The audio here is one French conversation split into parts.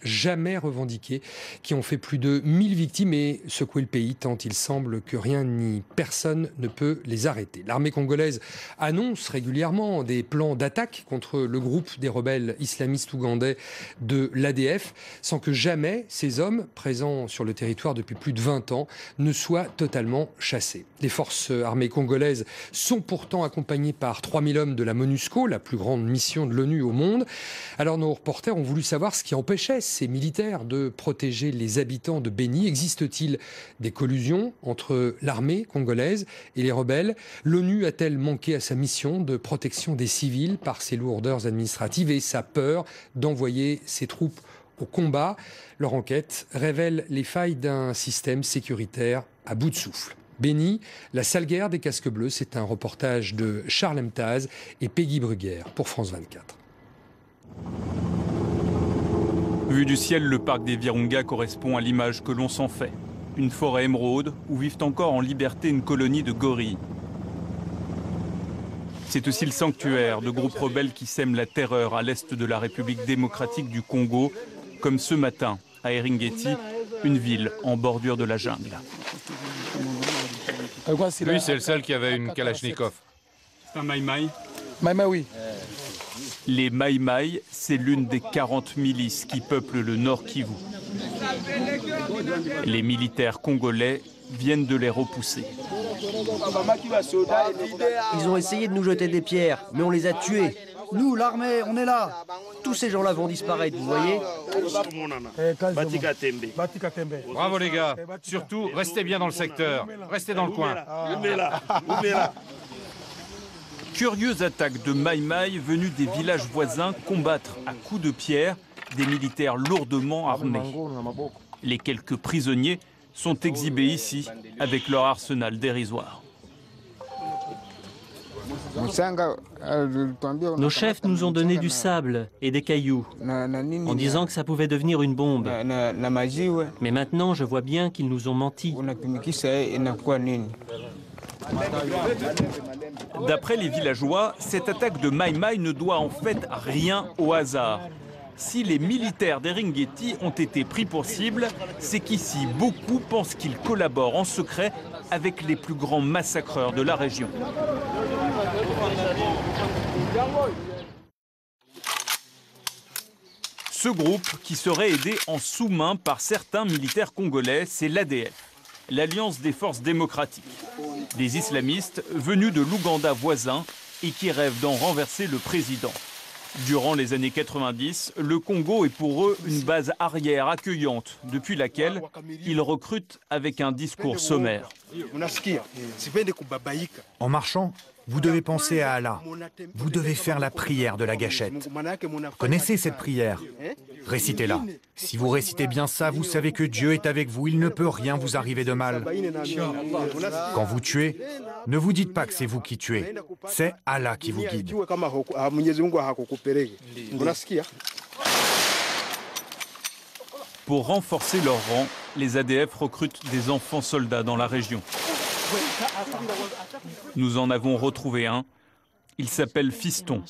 jamais revendiquées, qui ont fait plus de 1000 victimes et secoué le pays tant il semble que rien ni personne ne peut les arrêter. L'armée congolaise annonce régulièrement des plans d'attaque contre le groupe des rebelles islamistes ougandais de l'ADF, sans que jamais ces hommes, présents sur le territoire depuis plus de 20 ans, ne soient totalement chassés. Les forces armées congolaises sont pourtant accompagnées par 3000 hommes de la MONUSCO, la plus grande mission de l'ONU au monde. Alors nos reporters ont voulu savoir ce qui empêchait ces militaires de protéger les habitants de Béni. Existe-t-il des collusions entre l'armée congolaise et les rebelles? L'ONU a-t-elle manqué à sa mission de protection des civils par ses lourdeurs administratives et sa peur d'envoyer ses troupes au combat? Leur enquête révèle les failles d'un système sécuritaire à bout de souffle. Béni, la sale guerre des casques bleus, c'est un reportage de Charles Emtaz et Peggy Bruguère pour France 24. Vu du ciel, le parc des Virunga correspond à l'image que l'on s'en fait. Une forêt émeraude où vivent encore en liberté une colonie de gorilles. C'est aussi le sanctuaire de groupes rebelles qui sèment la terreur à l'est de la République démocratique du Congo, comme ce matin à Eringeti, une ville en bordure de la jungle. Lui, c'est le seul qui avait une Kalachnikov. C'est un Maï-Maï. Maï-Maï, oui. Les Maï-Maï, c'est l'une des 40 milices qui peuplent le Nord Kivu. Les militaires congolais viennent de les repousser. Ils ont essayé de nous jeter des pierres, mais on les a tués. Nous, l'armée, on est là. Tous ces gens-là vont disparaître, vous voyez. Bravo les gars. Surtout, restez bien dans le secteur. Restez dans le coin. Curieuse attaque de Maï-Maï venus des villages voisins combattre à coups de pierre des militaires lourdement armés. Les quelques prisonniers sont exhibés ici avec leur arsenal dérisoire. Nos chefs nous ont donné du sable et des cailloux en disant que ça pouvait devenir une bombe. Mais maintenant, je vois bien qu'ils nous ont menti. D'après les villageois, cette attaque de Maï-Maï ne doit en fait rien au hasard. Si les militaires d'Eringeti ont été pris pour cible, c'est qu'ici, beaucoup pensent qu'ils collaborent en secret avec les plus grands massacreurs de la région. Ce groupe, qui serait aidé en sous-main par certains militaires congolais, c'est l'ADF, l'Alliance des forces démocratiques. Des islamistes venus de l'Ouganda voisin et qui rêvent d'en renverser le président. Durant les années 90, le Congo est pour eux une base arrière accueillante, depuis laquelle ils recrutent avec un discours sommaire. En marchant, vous devez penser à Allah. Vous devez faire la prière de la gâchette. Connaissez cette prière? Récitez-la. Si vous récitez bien ça, vous savez que Dieu est avec vous. Il ne peut rien vous arriver de mal. Quand vous tuez, ne vous dites pas que c'est vous qui tuez. C'est Allah qui vous guide. Pour renforcer leur rang, les ADF recrutent des enfants soldats dans la région. Nous en avons retrouvé un. Il s'appelle Fiston.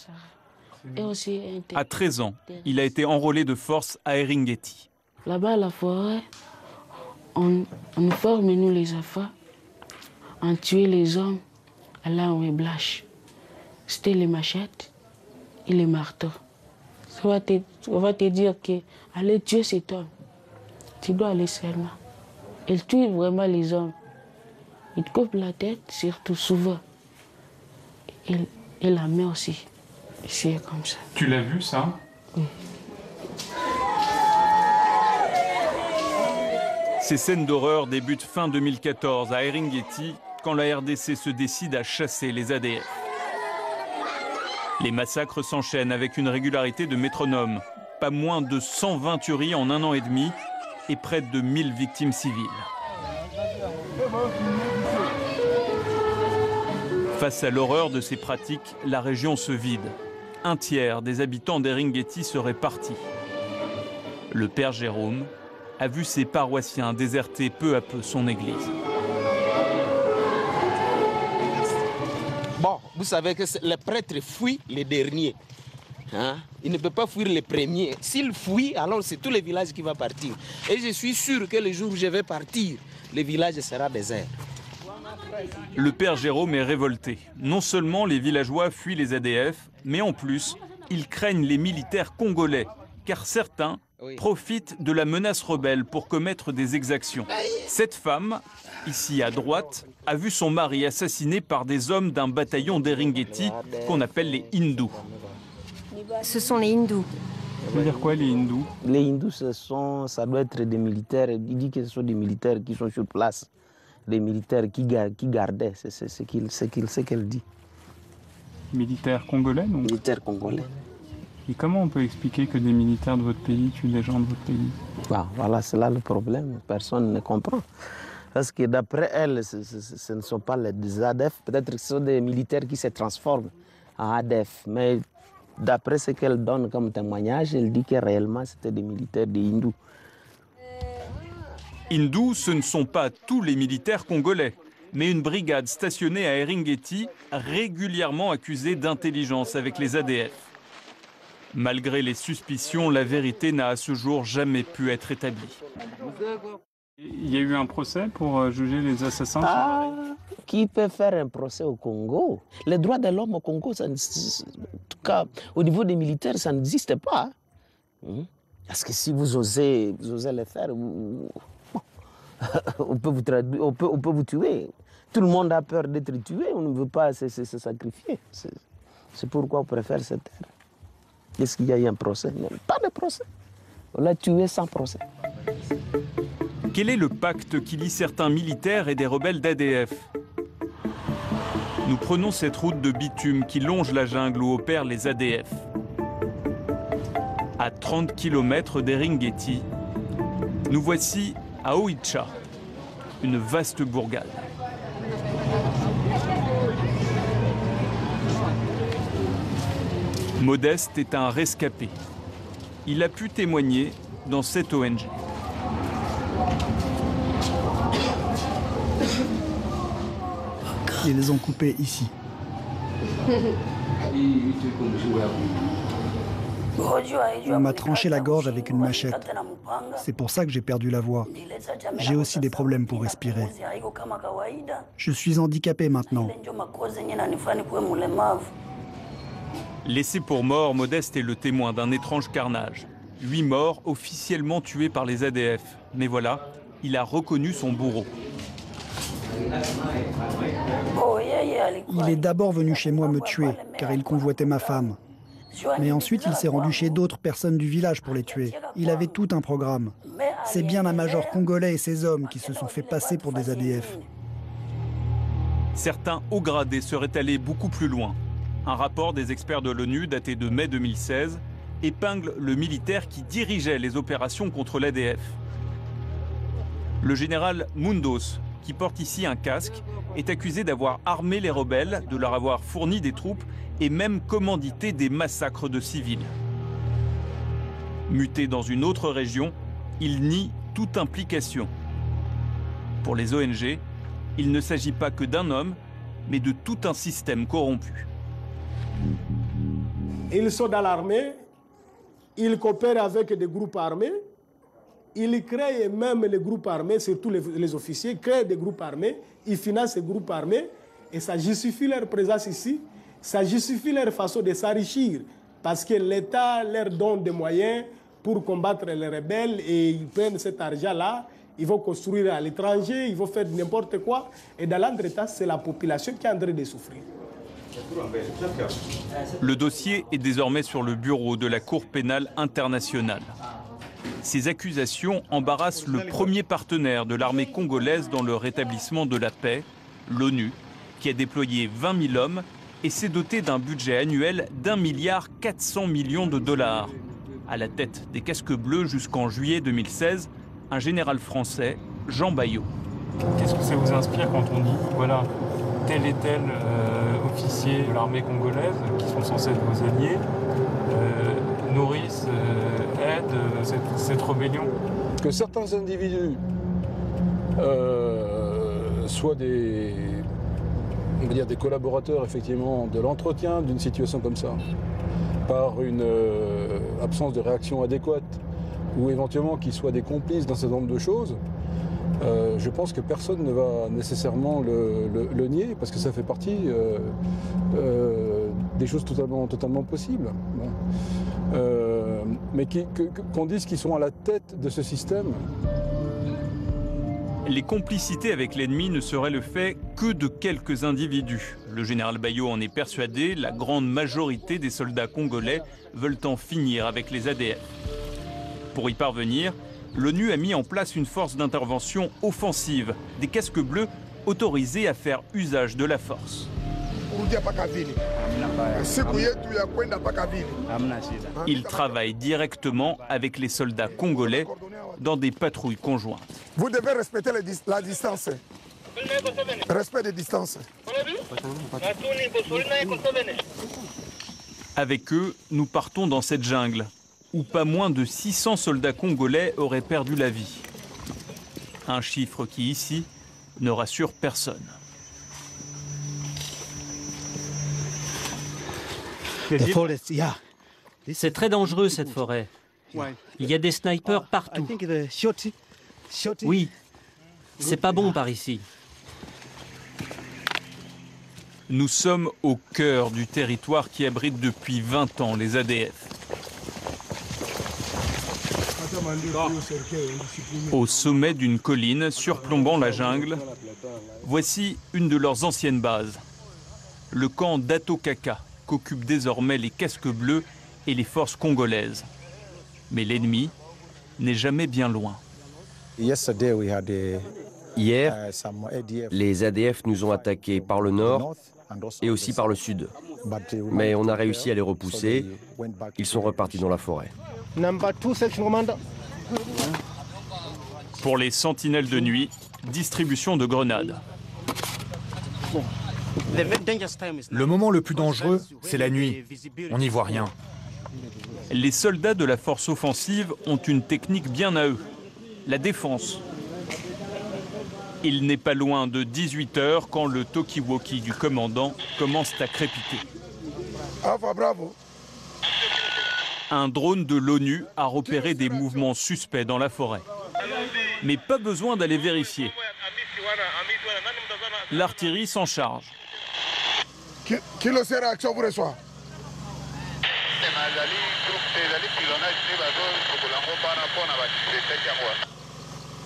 À 13 ans, il a été enrôlé de force à Eringeti. Là-bas, à la forêt, on forme, nous les enfants, on tue les hommes à l'arme et blanche. C'était les machettes et les marteaux. On va te dire que aller tuer cet homme, tu dois aller seulement. Il tue vraiment les hommes. Il te coupe la tête, surtout souvent. Et la main aussi. C'est comme ça. Tu l'as vu, ça? Oui. Ces scènes d'horreur débutent fin 2014 à Eringeti, quand la RDC se décide à chasser les ADF. Les massacres s'enchaînent avec une régularité de métronome. Pas moins de 120 tueries en 1 an et demi et près de 1000 victimes civiles. Face à l'horreur de ces pratiques, la région se vide. Un tiers des habitants d'Eringeti seraient partis. Le père Jérôme a vu ses paroissiens déserter peu à peu son église. Bon, vous savez que les prêtres fuient les derniers. Hein? Il ne peut pas fuir les premiers. S'il fuit, alors c'est tout le village qui va partir. Et je suis sûr que le jour où je vais partir, le village sera désert. Le père Jérôme est révolté. Non seulement les villageois fuient les ADF, mais en plus, ils craignent les militaires congolais, car certains profitent de la menace rebelle pour commettre des exactions. Cette femme, ici à droite, a vu son mari assassiné par des hommes d'un bataillon d'Eringeti qu'on appelle les hindous. Ce sont les hindous. Ça veut dire quoi les hindous? Les hindous, ça doit être des militaires. Il dit que ce sont des militaires qui sont sur place. Des militaires qui gardaient, c'est ce qu'elle dit. Militaires congolais donc? Militaires congolais. Et comment on peut expliquer que des militaires de votre pays tuent des gens de votre pays? Voilà, c'est là le problème. Personne ne comprend. Parce que d'après elle, ce ne sont pas des ADF. Peut-être que ce sont des militaires qui se transforment en ADF. Mais d'après ce qu'elle donne comme témoignage, elle dit que réellement c'était des militaires des hindous. Hindous, ce ne sont pas tous les militaires congolais, mais une brigade stationnée à Eringeti, régulièrement accusée d'intelligence avec les ADF. Malgré les suspicions, la vérité n'a à ce jour jamais pu être établie. Il y a eu un procès pour juger les assassins? Qui peut faire un procès au Congo? Les droits de l'homme au Congo, en tout cas au niveau des militaires, ça n'existe pas. Parce que si vous osez le faire, on peut vous tuer. Tout le monde a peur d'être tué, on ne veut pas se sacrifier. C'est pourquoi on préfère se taire. Est-ce qu'il y a eu un procès? Non, pas de procès. On l'a tué sans procès. Quel est le pacte qui lie certains militaires et des rebelles d'ADF? Nous prenons cette route de bitume qui longe la jungle où opèrent les ADF. À 30 km d'Eringeti, nous voici à Oicha, une vaste bourgade. Modeste est un rescapé. Il a pu témoigner dans cette ONG. Ils les ont coupés ici. On m'a tranché la gorge avec une machette. C'est pour ça que j'ai perdu la voix. J'ai aussi des problèmes pour respirer. Je suis handicapé maintenant. Laissé pour mort, Modeste est le témoin d'un étrange carnage. 8 morts officiellement tués par les ADF. Mais voilà, il a reconnu son bourreau. Il est d'abord venu chez moi me tuer, car il convoitait ma femme. Mais ensuite, il s'est rendu chez d'autres personnes du village pour les tuer. Il avait tout un programme. C'est bien un major congolais et ses hommes qui se sont fait passer pour des ADF. Certains hauts gradés seraient allés beaucoup plus loin. Un rapport des experts de l'ONU daté de mai 2016 épingle le militaire qui dirigeait les opérations contre l'ADF. Le général Mundos, qui porte ici un casque, est accusé d'avoir armé les rebelles, de leur avoir fourni des troupes et même commandité des massacres de civils. Muté dans une autre région, il nie toute implication. Pour les ONG, il ne s'agit pas que d'un homme, mais de tout un système corrompu. Ils sont dans l'armée, ils coopèrent avec des groupes armés, ils créent même les groupes armés, surtout les officiers, créent des groupes armés, ils financent ces groupes armés et ça justifie leur présence ici, ça justifie leur façon de s'enrichir parce que l'État leur donne des moyens pour combattre les rebelles et ils prennent cet argent-là, ils vont construire à l'étranger, ils vont faire n'importe quoi et dans l'entretemps, c'est la population qui est en train de souffrir. Le dossier est désormais sur le bureau de la Cour pénale internationale. Ces accusations embarrassent le premier partenaire de l'armée congolaise dans le rétablissement de la paix, l'ONU, qui a déployé 20 000 hommes et s'est doté d'un budget annuel d'1,4 milliard de dollars. À la tête des casques bleus jusqu'en juillet 2016, un général français, Jean Bayot. Qu'est-ce que ça vous inspire quand on dit, voilà, tel et tel officier de l'armée congolaise, qui sont censés être vos alliés, nourrissent, aident cette rébellion? Que certains individus soient des collaborateurs effectivement de l'entretien d'une situation comme ça, par une absence de réaction adéquate, ou éventuellement qu'ils soient des complices dans ce nombre de choses, je pense que personne ne va nécessairement le nier, parce que ça fait partie des choses totalement possibles. Mais qu'on dise qu'ils sont à la tête de ce système. Les complicités avec l'ennemi ne seraient le fait que de quelques individus. Le général Bayo en est persuadé, la grande majorité des soldats congolais veulent en finir avec les ADF. Pour y parvenir, l'ONU a mis en place une force d'intervention offensive, des casques bleus autorisés à faire usage de la force. Ils travaillent directement avec les soldats congolais dans des patrouilles conjointes. Vous devez respecter la distance. Respect des distances. Avec eux, nous partons dans cette jungle, où pas moins de 600 soldats congolais auraient perdu la vie. Un chiffre qui, ici, ne rassure personne. C'est très dangereux, cette forêt. Il y a des snipers partout. Oui, c'est pas bon par ici. Nous sommes au cœur du territoire qui abrite depuis 20 ans les ADF. Au sommet d'une colline surplombant la jungle, voici une de leurs anciennes bases. Le camp d'Atokaka, qu'occupent désormais les casques bleus et les forces congolaises. Mais l'ennemi n'est jamais bien loin. Hier, les ADF nous ont attaqués par le nord et aussi par le sud. Mais on a réussi à les repousser. Ils sont repartis dans la forêt. Pour les sentinelles de nuit, distribution de grenades. Le moment le plus dangereux, c'est la nuit. On n'y voit rien. Les soldats de la force offensive ont une technique bien à eux, la défense. Il n'est pas loin de 18 h quand le talkie-walkie du commandant commence à crépiter. Un drone de l'ONU a repéré des mouvements suspects dans la forêt. Mais pas besoin d'aller vérifier. L'artillerie s'en charge. Qui le sert à action vous reçoit?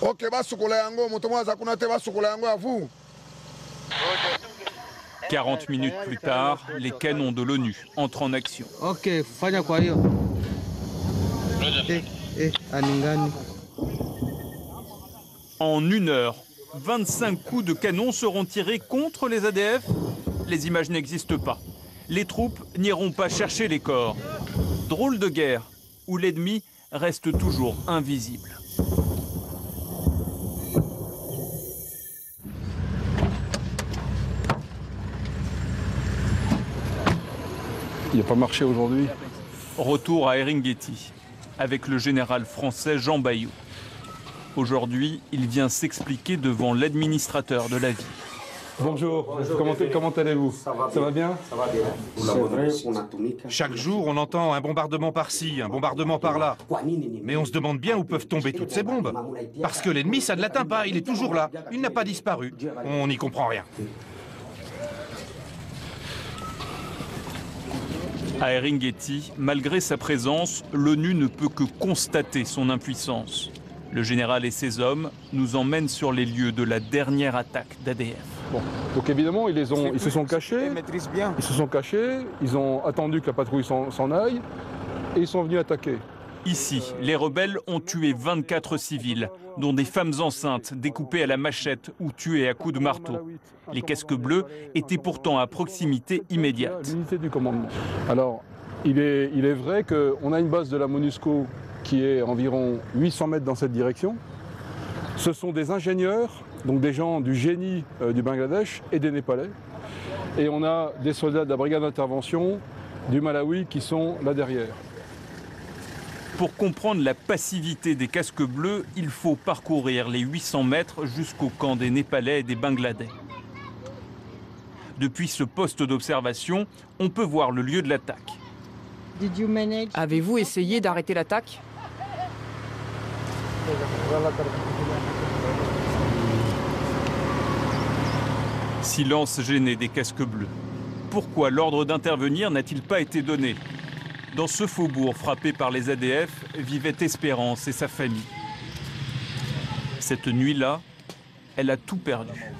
Ok, va sukola yango, motomo za kuna te va sukola yango à vous. 40 minutes plus tard, les canons de l'ONU entrent en action. Ok, fanya kwa hiyo. Aningani. En 1 heure, 25 coups de canon seront tirés contre les ADF. Les images n'existent pas. Les troupes n'iront pas chercher les corps. Drôle de guerre où l'ennemi reste toujours invisible. Il n'a pas marché aujourd'hui. Retour à Eringeti avec le général français Jean Bayo. Aujourd'hui, il vient s'expliquer devant l'administrateur de la ville. Bonjour, comment allez-vous? Ça va bien? Ça va bien. Chaque jour, on entend un bombardement par-ci, un bombardement par-là. Mais on se demande bien où peuvent tomber toutes ces bombes. Parce que l'ennemi, ça ne l'atteint pas, il est toujours là. Il n'a pas disparu. On n'y comprend rien. À Eringeti, malgré sa présence, l'ONU ne peut que constater son impuissance. Le général et ses hommes nous emmènent sur les lieux de la dernière attaque d'ADF. Bon. Donc évidemment, ils se sont cachés. Ils se sont cachés, ils ont attendu que la patrouille s'en aille et ils sont venus attaquer. Ici, les rebelles ont tué 24 civils, dont des femmes enceintes découpées à la machette ou tuées à coups de marteau. Les casques bleus étaient pourtant à proximité immédiate. L'unité du commandement. Alors, il est vrai qu'on a une base de la MONUSCO qui est environ 800 mètres dans cette direction. Ce sont des ingénieurs, donc des gens du génie du Bangladesh et des Népalais. Et on a des soldats de la brigade d'intervention du Malawi qui sont là derrière. Pour comprendre la passivité des casques bleus, il faut parcourir les 800 mètres jusqu'au camp des Népalais et des Bangladais. Depuis ce poste d'observation, on peut voir le lieu de l'attaque. Avez-vous essayé d'arrêter l'attaque? Silence gêné des casques bleus. Pourquoi l'ordre d'intervenir n'a-t-il pas été donné? Dans ce faubourg frappé par les ADF vivait Espérance et sa famille. Cette nuit-là, elle a tout perdu.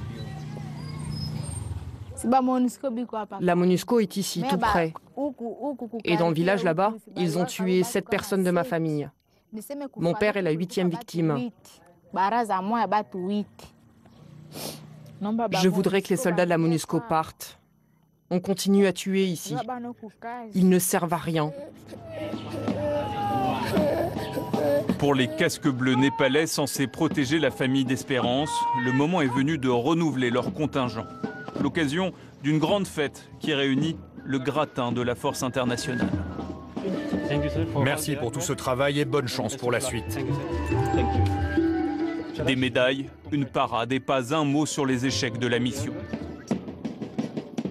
La MONUSCO est ici, tout près. Et dans le village là-bas, ils ont tué 7 personnes de ma famille. Mon père est la 8e victime. Je voudrais que les soldats de la MONUSCO partent. On continue à tuer ici. Ils ne servent à rien. Pour les casques bleus népalais censés protéger la famille d'Espérance, le moment est venu de renouveler leur contingent. L'occasion d'une grande fête qui réunit le gratin de la force internationale. Merci pour tout ce travail et bonne chance pour la suite. Des médailles, une parade et pas un mot sur les échecs de la mission.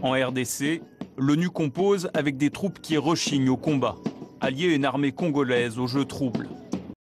En RDC, l'ONU compose avec des troupes qui rechignent au combat, alliées à une armée congolaise aux jeux troubles.